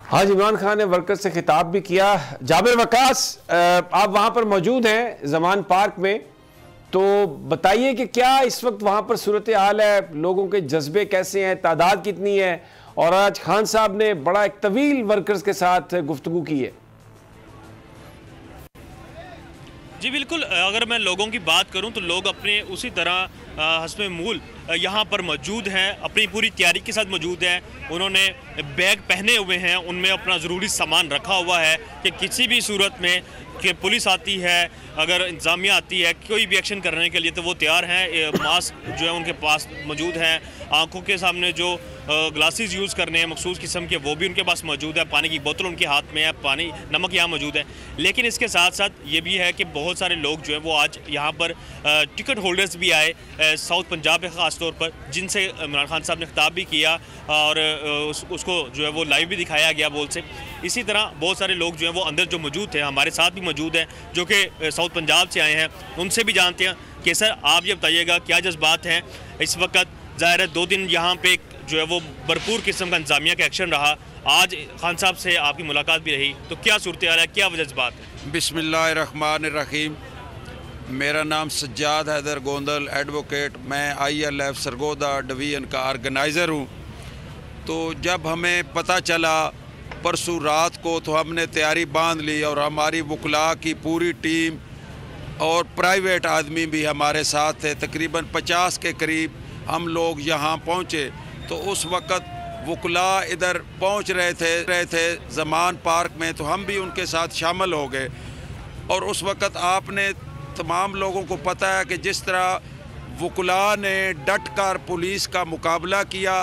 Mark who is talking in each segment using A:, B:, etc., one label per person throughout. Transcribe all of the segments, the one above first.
A: आज इमरान खान ने वर्कर से खिताब भी किया। जाबिर वकास, आप वहां पर मौजूद हैं जमान पार्क में, तो बताइए कि क्या इस वक्त वहां पर सूरत हाल है, लोगों के जज्बे कैसे हैं, तादाद कितनी है, और आज खान साहब ने बड़ा एक तवील वर्कर्स के साथ गुफ्तगू की है।
B: जी बिल्कुल, अगर मैं लोगों की बात करूं तो लोग अपने उसी तरह हस्बे मूल यहाँ पर मौजूद हैं, अपनी पूरी तैयारी के साथ मौजूद हैं। उन्होंने बैग पहने हुए हैं, उनमें अपना ज़रूरी सामान रखा हुआ है कि किसी भी सूरत में कि पुलिस आती है, अगर इंतज़ामिया आती है कोई भी एक्शन करने के लिए तो वो तैयार हैं। मास्क जो है उनके पास मौजूद हैं, आंखों के सामने जो ग्लासेस यूज़ करने हैं मखसूस किस्म के वो भी उनके पास मौजूद है, पानी की बोतल उनके हाथ में है, पानी नमक यहाँ मौजूद है। लेकिन इसके साथ साथ ये भी है कि बहुत सारे लोग जो हैं वो आज यहाँ पर टिकट होल्डर्स भी आए साउथ पंजाब में ख़ास तौर पर, जिनसे इमरान खान साहब ने खिताब भी किया और उसको जो है वो लाइव भी दिखाया गया बोल से। इसी तरह बहुत सारे लोग जो हैं वो अंदर जो मौजूद थे हमारे साथ भी मौजूद हैं, जो कि साउथ पंजाब से आए हैं, उनसे भी जानते हैं कि सर आप ये बताइएगा क्या जज्बात हैं इस वक्त। ज़ाहिर है 2 दिन यहाँ पे जो है वो भरपूर किस्म का इंतजामिया का एक्शन रहा, आज खान साहब से आपकी मुलाकात भी रही, तो क्या सूरत हाल है, क्या जज्बात है?
C: बिस्मिल्लाहिर्रहमानिर्रहीम। मेरा नाम सज्जाद हैदर गोंदल एडवोकेट, मैं ILF सरगोदा डिवीज़न का ऑर्गेनाइज़र हूँ। तो जब हमें पता चला परसों रात को तो हमने तैयारी बांध ली और हमारी वकला की पूरी टीम और प्राइवेट आदमी भी हमारे साथ थे, तकरीबन 50 के करीब हम लोग यहाँ पहुँचे। तो उस वक़्त वकला इधर पहुँच रहे थे ज़मान पार्क में, तो हम भी उनके साथ शामिल हो गए। और उस वक़्त आपने तमाम लोगों को पता है कि जिस तरह वकला ने डट कर पुलिस का मुकाबला किया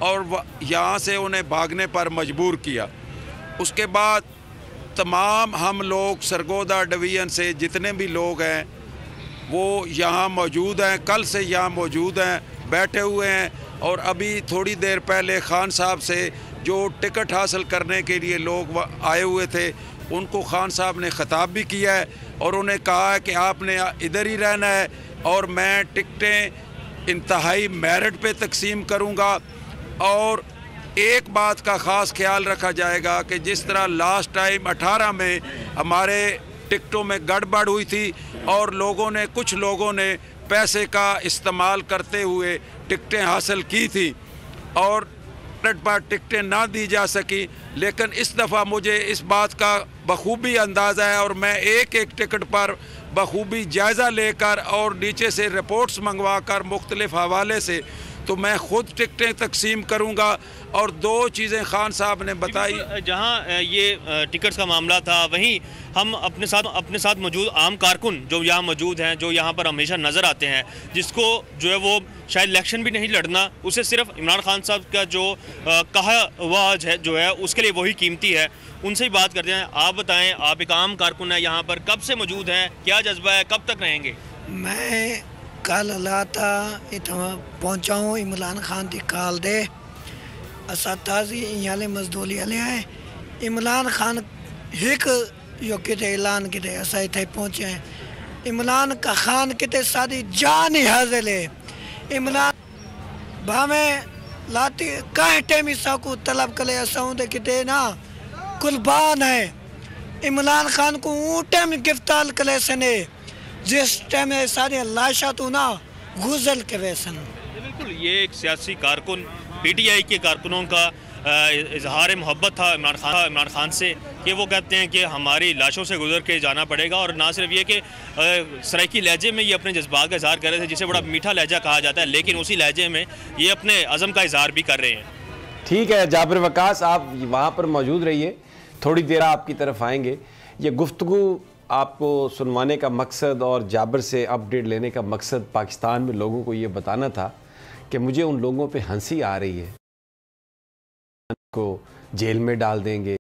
C: और यहाँ से उन्हें भागने पर मजबूर किया। उसके बाद तमाम हम लोग सरगोदा डिवीज़न से जितने भी लोग हैं वो यहाँ मौजूद हैं, कल से यहाँ मौजूद हैं, बैठे हुए हैं। और अभी थोड़ी देर पहले खान साहब से जो टिकट हासिल करने के लिए लोग आए हुए थे उनको खान साहब ने ख़िताब भी किया है और उन्हें कहा है कि आपने इधर ही रहना है और मैं टिकटें इंतहाई मेरिट पे तकसीम करूँगा। और एक बात का ख़ास ख्याल रखा जाएगा कि जिस तरह लास्ट टाइम 18 में हमारे टिकटों में गड़बड़ हुई थी और कुछ लोगों ने पैसे का इस्तेमाल करते हुए टिकटें हासिल की थी और पर टिकटें ना दी जा सकी, लेकिन इस दफ़ा मुझे इस बात का बखूबी अंदाज़ा है और मैं एक एक टिकट पर बखूबी जायज़ा लेकर और नीचे से रिपोर्ट्स मंगवा कर मुख्तलिफ हवाले से तो मैं ख़ुद टिकटें तकसीम करूँगा। और 2 चीज़ें खान साहब ने बताई।
B: जहाँ ये टिकट्स का मामला था वहीं हम अपने साथ मौजूद आम कारकुन जो यहाँ मौजूद हैं, जो यहाँ पर हमेशा नज़र आते हैं, जिसको जो है वो शायद इलेक्शन भी नहीं लड़ना, उसे सिर्फ इमरान खान साहब का जो कहा हुआ है जो है उसके लिए वही कीमती है, उनसे ही बात करते हैं। आप बताएं, आप एक आम कारकुन हैं, यहाँ पर कब से मौजूद हैं, क्या जज्बा है, कब तक रहेंगे?
D: मैं कल लाता इतना पहुँचाऊँ इमरान खान की काल दे असा ताज़ी यहाँ मजदूरी हले आए इमरान खान एक यो किते ऐलान किते असा इतने पहुँचे हैं इमरान का खान किते सारी जान ही हाजिर है। इमरान भावे लाती कहीं टेमी साकू तलब कले असा किते ना कुर्बान है इमरान खान को ऊ टाइम गिरफ्तार कले सने जिस टाइम सारी लाशा तो ना गुजल के वैसन।
B: बिल्कुल, ये एक सियासी कारकुन PTI के कारकुनों का इजहार मोहब्बत था इमरान खान से कि वो कहते हैं कि हमारी लाशों से गुजर के जाना पड़ेगा। और ना सिर्फ ये कि सराइकी लहजे में ये अपने जज्बात का इजहार कर रहे थे, जिसे बड़ा मीठा लहजा कहा जाता है, लेकिन उसी लहजे में ये अपने अज़म का इजहार भी कर रहे हैं।
A: ठीक है जाबिर वकास, आप वहाँ पर मौजूद रहिए, थोड़ी देर आपकी तरफ आएंगे। ये गुफ्तगू आपको सुनवाने का मकसद और जाबिर से अपडेट लेने का मकसद पाकिस्तान में लोगों को ये बताना था कि मुझे उन लोगों पे हंसी आ रही है को जेल में डाल देंगे।